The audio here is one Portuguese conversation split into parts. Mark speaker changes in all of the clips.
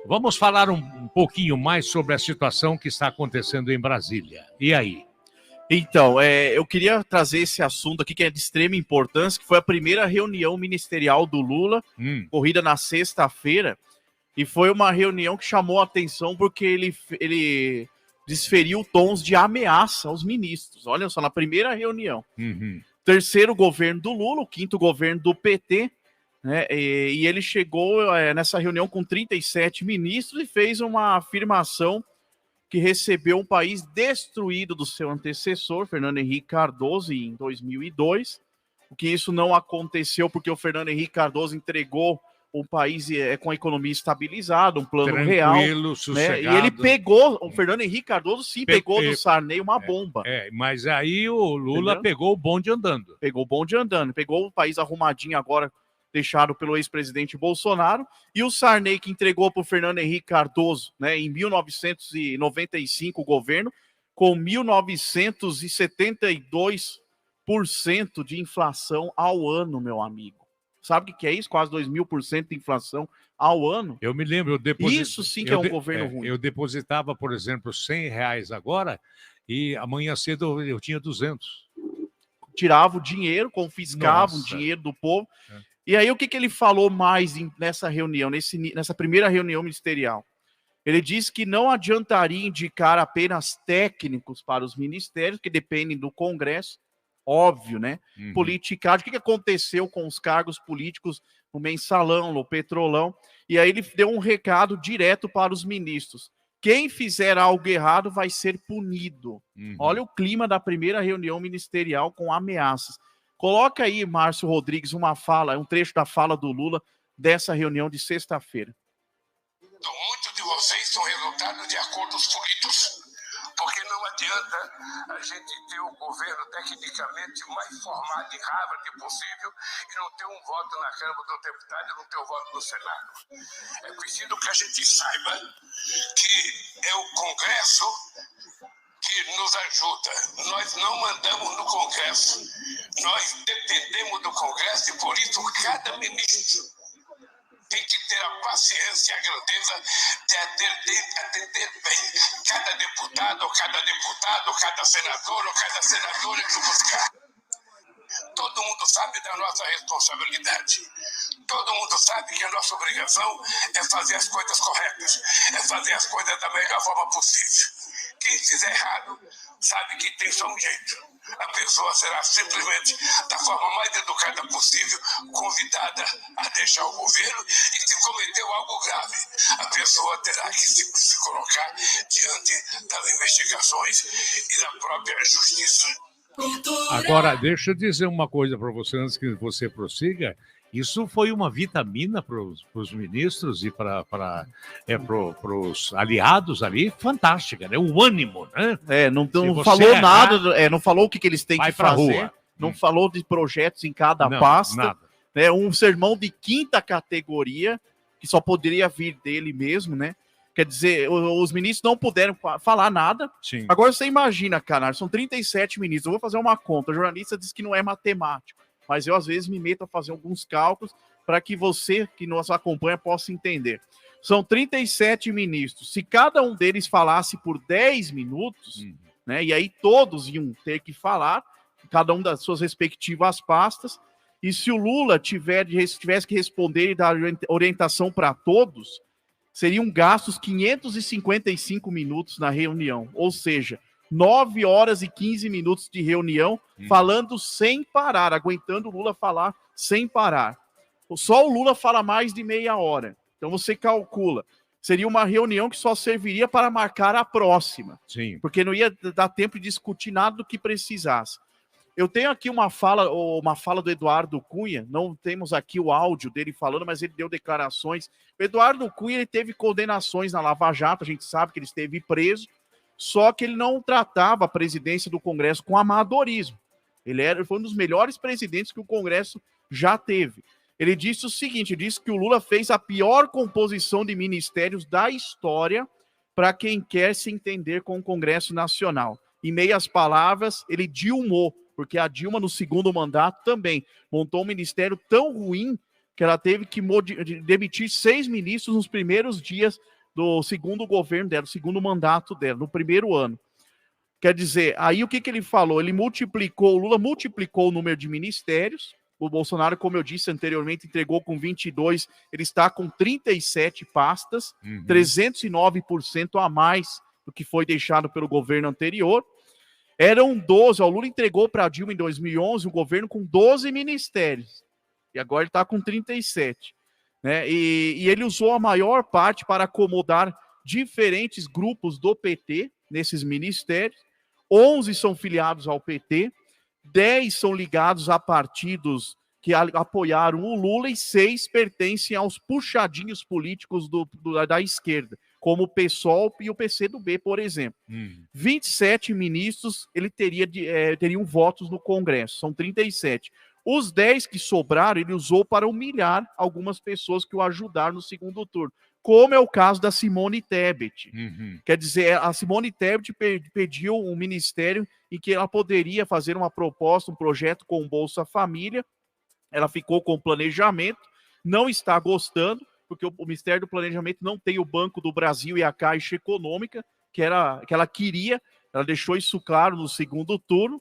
Speaker 1: Vamos falar um pouquinho mais sobre a situação que está acontecendo em Brasília. E aí?
Speaker 2: Então, eu queria trazer esse assunto aqui que é de extrema importância, que foi a primeira reunião ministerial do Lula, corrida na sexta-feira, e foi uma reunião que chamou a atenção porque ele desferiu tons de ameaça aos ministros. Olha só, na primeira reunião. Terceiro governo do Lula, o quinto governo do PT, né? E ele chegou nessa reunião com 37 ministros e fez uma afirmação que recebeu um país destruído do seu antecessor, Fernando Henrique Cardoso, em 2002. O que isso não aconteceu porque o Fernando Henrique Cardoso entregou um país com a economia estabilizada, um plano
Speaker 1: tranquilo,
Speaker 2: real.
Speaker 1: sossegado.
Speaker 2: Né? E ele pegou, o Fernando Henrique Cardoso sim pegou do Sarney uma bomba.
Speaker 1: Mas aí o Lula pegou o bonde andando.
Speaker 2: Pegou o bonde andando, pegou o país arrumadinho agora, deixado pelo ex-presidente Bolsonaro, e o Sarney, que entregou para o Fernando Henrique Cardoso, né, em 1995, o governo, com 1972% de inflação ao ano, meu amigo. Sabe o que é isso? Quase 2.000% de inflação ao ano.
Speaker 1: Eu me lembro,
Speaker 2: isso sim que é um governo ruim.
Speaker 1: Eu depositava, por exemplo, R$100 agora, e amanhã cedo eu tinha 200.
Speaker 2: Tirava o dinheiro, confiscava o dinheiro do povo. E aí, o que ele falou mais nessa reunião, nessa primeira reunião ministerial? Ele disse que não adiantaria indicar apenas técnicos para os ministérios, que dependem do Congresso, óbvio, né? Politicagem. O que aconteceu com os cargos políticos no Mensalão, no Petrolão? E aí ele deu um recado direto para os ministros. Quem fizer algo errado vai ser punido. Olha o clima da primeira reunião ministerial com ameaças. Coloca aí, Márcio Rodrigues, um trecho da fala do Lula dessa reunião de sexta-feira.
Speaker 3: Muitos de vocês são resultado de acordos políticos, porque não adianta a gente ter o governo tecnicamente mais formado em Harvard possível e não ter um voto na Câmara dos Deputados e não ter um voto no Senado. É preciso que a gente saiba que é o Congresso que nos ajuda. Nós não mandamos no Congresso. Nós dependemos do Congresso e, por isso, cada ministro tem que ter a paciência e a grandeza de atender bem cada deputado, cada senador ou cada senadora que buscar. Todo mundo sabe da nossa responsabilidade. Todo mundo sabe que a nossa obrigação é fazer as coisas corretas, é fazer as coisas da melhor forma possível. Quem fizer errado sabe que tem só um jeito. A pessoa será simplesmente, da forma mais educada possível, convidada a deixar o governo e, se cometeu algo grave, a pessoa terá que se colocar diante das investigações e da própria justiça.
Speaker 1: Agora, deixa eu dizer uma coisa para você, antes que você prossiga. Isso foi uma vitamina para os ministros e para os aliados ali, fantástica, né? O ânimo, né?
Speaker 2: Não falou nada, não falou o que eles têm que fazer,
Speaker 1: rua.
Speaker 2: Não falou de projetos em cada pasta.
Speaker 1: Nada.
Speaker 2: Né? Um sermão de quinta categoria, que só poderia vir dele mesmo, né? Quer dizer, os ministros não puderam falar nada.
Speaker 1: Sim.
Speaker 2: Agora você imagina, Canário, são 37 ministros. Eu vou fazer uma conta. O jornalista diz que não é matemático, mas eu às vezes me meto a fazer alguns cálculos para que você que nos acompanha possa entender. São 37 ministros. Se cada um deles falasse por 10 minutos, né, e aí todos iam ter que falar, cada um das suas respectivas pastas, e se o Lula tivesse que responder e dar orientação para todos, seriam gastos 555 minutos na reunião, ou seja, 9 horas e 15 minutos de reunião, falando sem parar, aguentando o Lula falar sem parar. Só o Lula fala mais de meia hora. Então você calcula. Seria uma reunião que só serviria para marcar a próxima.
Speaker 1: Sim.
Speaker 2: Porque não ia dar tempo de discutir nada do que precisasse. Eu tenho aqui uma fala do Eduardo Cunha, não temos aqui o áudio dele falando, mas ele deu declarações. O Eduardo Cunha ele teve condenações na Lava Jato, a gente sabe que ele esteve preso, só que ele não tratava a presidência do Congresso com amadorismo. Ele foi um dos melhores presidentes que o Congresso já teve. Ele disse o seguinte, disse que o Lula fez a pior composição de ministérios da história para quem quer se entender com o Congresso Nacional. Em meias palavras, ele dilmou, porque a Dilma, no segundo mandato, também montou um ministério tão ruim que ela teve que demitir 6 ministros nos primeiros dias do segundo governo dela, do segundo mandato dela, no primeiro ano. Quer dizer, aí o que ele falou? O Lula multiplicou o número de ministérios. O Bolsonaro, como eu disse anteriormente, entregou com 22, ele está com 37 pastas, 309% a mais do que foi deixado pelo governo anterior. Eram 12, o Lula entregou para a Dilma em 2011 um governo com 12 ministérios, e agora ele está com 37. Né? E ele usou a maior parte para acomodar diferentes grupos do PT nesses ministérios. 11 são filiados ao PT, 10 são ligados a partidos que apoiaram o Lula e 6 pertencem aos puxadinhos políticos da esquerda, como o PSOL e o PCdoB, por exemplo. 27 ministros teriam votos no Congresso, são 37. Os 10 que sobraram, ele usou para humilhar algumas pessoas que o ajudaram no segundo turno, como é o caso da Simone Tebet. Quer dizer, a Simone Tebet pediu um ministério em que ela poderia fazer uma proposta, um projeto com o Bolsa Família. Ela ficou com o planejamento, não está gostando, porque o Ministério do Planejamento não tem o Banco do Brasil e a Caixa Econômica, que ela queria. Ela deixou isso claro no segundo turno.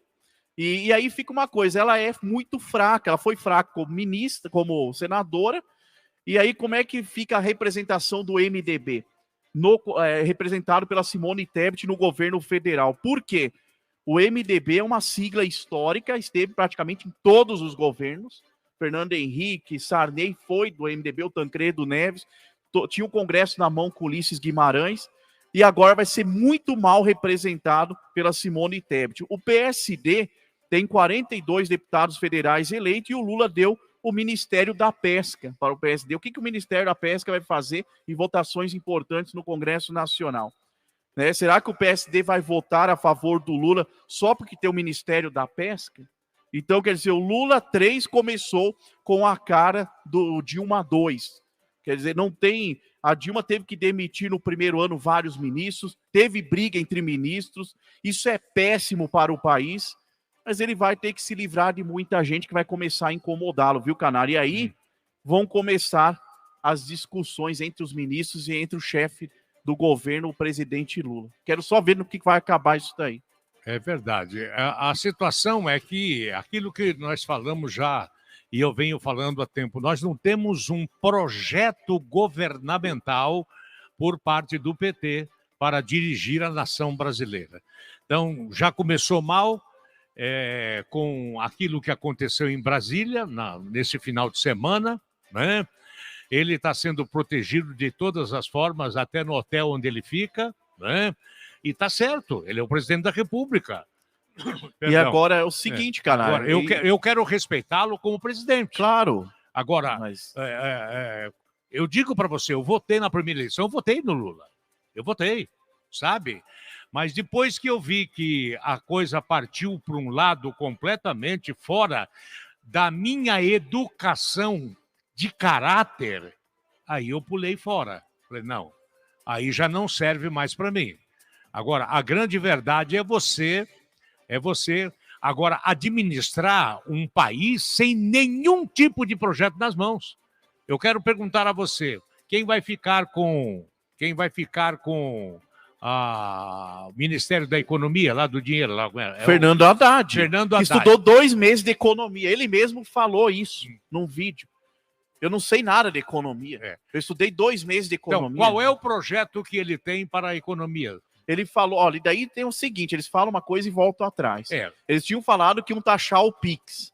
Speaker 2: E aí fica uma coisa, ela é muito fraca, ela foi fraca como ministra, como senadora. E aí como é que fica a representação do MDB? Representado pela Simone Tebet no governo federal. Por quê? O MDB é uma sigla histórica, esteve praticamente em todos os governos. Fernando Henrique, Sarney foi do MDB, o Tancredo Neves, tinha o Congresso na mão com Ulisses Guimarães, e agora vai ser muito mal representado pela Simone Tebet. O PSD tem 42 deputados federais eleitos e o Lula deu o Ministério da Pesca para o PSD. O que o Ministério da Pesca vai fazer em votações importantes no Congresso Nacional? Né? Será que o PSD vai votar a favor do Lula só porque tem o Ministério da Pesca? Então, quer dizer, o Lula 3 começou com a cara do Dilma 2. Quer dizer, não tem... A Dilma teve que demitir no primeiro ano vários ministros, teve briga entre ministros, isso é péssimo para o país, mas ele vai ter que se livrar de muita gente que vai começar a incomodá-lo, viu, Canário? E aí vão começar as discussões entre os ministros e entre o chefe do governo, o presidente Lula. Quero só ver no que vai acabar isso daí.
Speaker 1: É verdade. A situação é que aquilo que nós falamos já, e eu venho falando há tempo, nós não temos um projeto governamental por parte do PT para dirigir a nação brasileira. Então, já começou mal com aquilo que aconteceu em Brasília, nesse final de semana, né? Ele está sendo protegido de todas as formas, até no hotel onde ele fica, né? E tá certo, ele é o presidente da República.
Speaker 2: E agora é o seguinte, cara.
Speaker 1: Eu quero respeitá-lo como presidente.
Speaker 2: Claro.
Speaker 1: Agora, eu digo para você, eu votei na primeira eleição, eu votei no Lula. Eu votei, sabe? Mas depois que eu vi que a coisa partiu para um lado completamente fora da minha educação de caráter, aí eu pulei fora. Falei, não, aí já não serve mais para mim. Agora, a grande verdade é você agora administrar um país sem nenhum tipo de projeto nas mãos. Eu quero perguntar a você, quem vai ficar com o Ministério da Economia, lá do dinheiro? Lá,
Speaker 2: Fernando Haddad.
Speaker 1: Fernando Haddad.
Speaker 2: Estudou 2 meses de economia. Ele mesmo falou isso num vídeo. Eu não sei nada de economia. Eu estudei 2 meses de economia.
Speaker 1: Então, qual é o projeto que ele tem para a economia?
Speaker 2: Ele falou, olha, e daí tem o seguinte, eles falam uma coisa e voltam atrás. Eles tinham falado que iam taxar o Pix.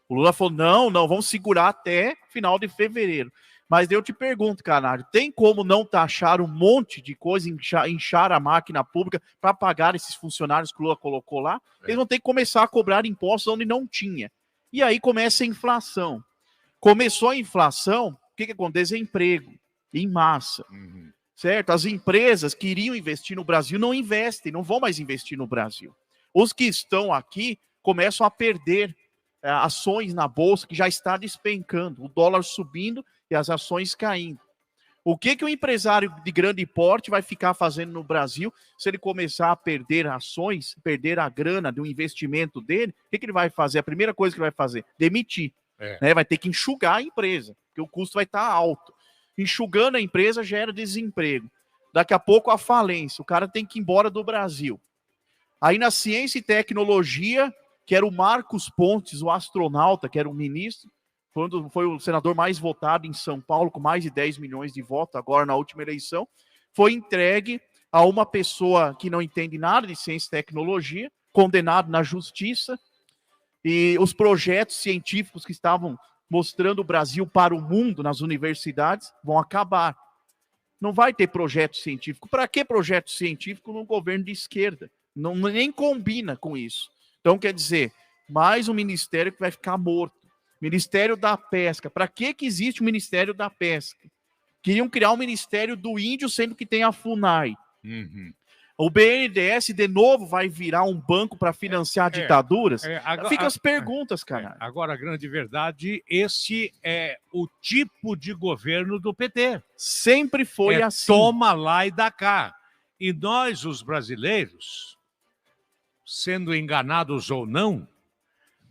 Speaker 2: O Lula falou, não, vamos segurar até final de fevereiro. Mas eu te pergunto, Canário, tem como não taxar um monte de coisa, inchar a máquina pública para pagar esses funcionários que o Lula colocou lá? Eles vão ter que começar a cobrar impostos onde não tinha. E aí começa a inflação. Começou a inflação, o que acontece? Desemprego em massa. Certo? As empresas que iriam investir no Brasil não investem, não vão mais investir no Brasil. Os que estão aqui começam a perder ações na bolsa que já está despencando, o dólar subindo e as ações caindo. O que o empresário de grande porte vai ficar fazendo no Brasil se ele começar a perder ações, perder a grana do investimento dele? O que ele vai fazer? A primeira coisa que ele vai fazer, demitir. né? Vai ter que enxugar a empresa, porque o custo vai estar alto. Enxugando a empresa gera desemprego. Daqui a pouco a falência, o cara tem que ir embora do Brasil. Aí na ciência e tecnologia, que era o Marcos Pontes, o astronauta, que era o ministro, quando foi o senador mais votado em São Paulo, com mais de 10 milhões de votos, agora na última eleição, foi entregue a uma pessoa que não entende nada de ciência e tecnologia, condenado na justiça, e os projetos científicos que estavam mostrando o Brasil para o mundo nas universidades vão acabar. Não vai ter projeto científico. Para que projeto científico num governo de esquerda? Não, nem combina com isso. Então, quer dizer, mais um ministério que vai ficar morto. Ministério da Pesca. Para que existe o Ministério da Pesca? Queriam criar um Ministério do Índio, sendo que tem a FUNAI. O BNDES, de novo, vai virar um banco para financiar ditaduras? Fica as perguntas, cara.
Speaker 1: Agora, a grande verdade, esse é o tipo de governo do PT.
Speaker 2: Sempre foi assim.
Speaker 1: Toma lá e dá cá. E nós, os brasileiros, sendo enganados ou não,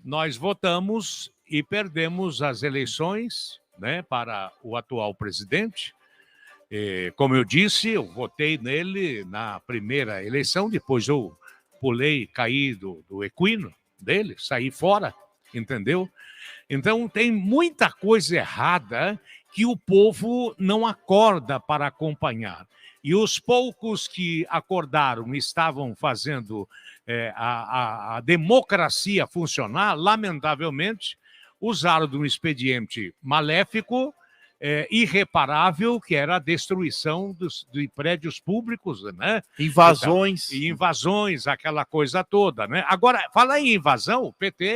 Speaker 1: nós votamos e perdemos as eleições, né, para o atual presidente. Como eu disse, eu votei nele na primeira eleição, depois eu pulei, caí do equino dele, saí fora, entendeu? Então tem muita coisa errada que o povo não acorda para acompanhar. E os poucos que acordaram e estavam fazendo a democracia funcionar, lamentavelmente, usaram de um expediente maléfico, irreparável, que era a destruição de prédios públicos, né?
Speaker 2: Invasões.
Speaker 1: E invasões, aquela coisa toda, né? Agora, falar em invasão, o PT,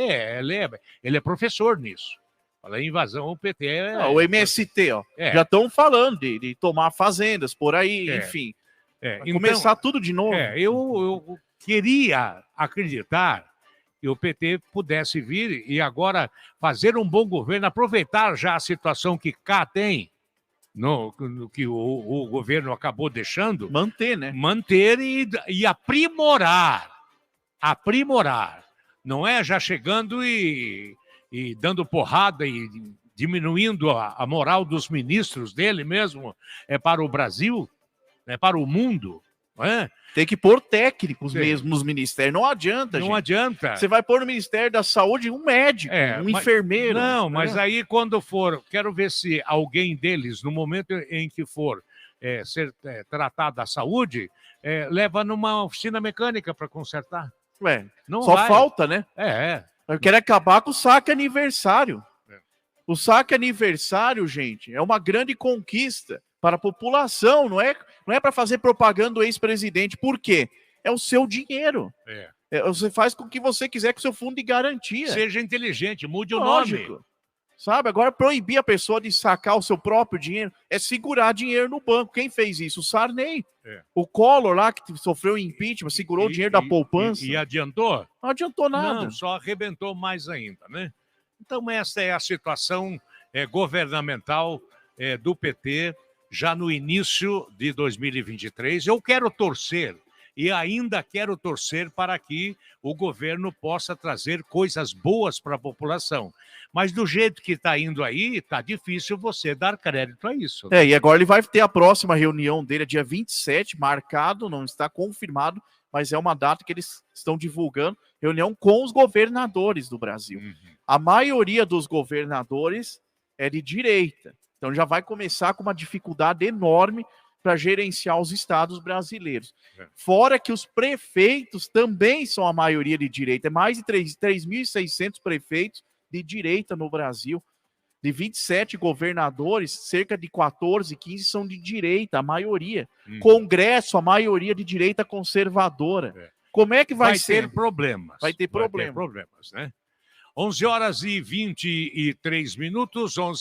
Speaker 1: ele é professor nisso. Falar em invasão, o PT
Speaker 2: o MST, ó, já estão falando de tomar fazendas por aí, enfim. Então, começar tudo de novo.
Speaker 1: Eu queria acreditar que o PT pudesse vir e agora fazer um bom governo, aproveitar já a situação que cá tem, no que o governo acabou deixando.
Speaker 2: Manter, né?
Speaker 1: Manter e aprimorar. Aprimorar. Não é já chegando e dando porrada e diminuindo a moral dos ministros dele mesmo para o Brasil, para o mundo. Não é?
Speaker 2: Tem que pôr técnicos mesmo nos ministérios. Não adianta, gente.
Speaker 1: Não adianta.
Speaker 2: Você vai pôr no Ministério da Saúde um médico, enfermeiro.
Speaker 1: Não, mas aí quando for... Quero ver se alguém deles, no momento em que for ser tratado da saúde, leva numa oficina mecânica para consertar. Não
Speaker 2: só
Speaker 1: vai.
Speaker 2: Falta, né? Eu quero acabar com o saque aniversário. O saque aniversário, gente, é uma grande conquista para a população, não é para fazer propaganda do ex-presidente. Por quê? É o seu dinheiro. Você faz com o que você quiser com o seu fundo de garantia.
Speaker 1: Seja inteligente, mude o nome.
Speaker 2: Sabe? Agora, proibir a pessoa de sacar o seu próprio dinheiro é segurar dinheiro no banco. Quem fez isso? O Sarney. O Collor lá, que sofreu impeachment, segurou o dinheiro da poupança.
Speaker 1: E adiantou?
Speaker 2: Não adiantou nada.
Speaker 1: Não, só arrebentou mais ainda, né? Então, essa é a situação governamental do PT já no início de 2023. Eu quero torcer, e ainda quero torcer para que o governo possa trazer coisas boas para a população. Mas do jeito que está indo aí, está difícil você dar crédito a isso.
Speaker 2: Né? E agora ele vai ter a próxima reunião dele, dia 27, marcado, não está confirmado, mas é uma data que eles estão divulgando, reunião com os governadores do Brasil. A maioria dos governadores é de direita. Então já vai começar com uma dificuldade enorme para gerenciar os estados brasileiros. Fora que os prefeitos também são a maioria de direita. É mais de 3.600 prefeitos de direita no Brasil. De 27 governadores, cerca de 14, 15 são de direita, a maioria. Congresso, a maioria de direita conservadora. Como é que vai ser?
Speaker 1: Ter problemas.
Speaker 2: Vai ter problemas.
Speaker 1: Vai ter problemas, né? 11 horas e 23 minutos, 11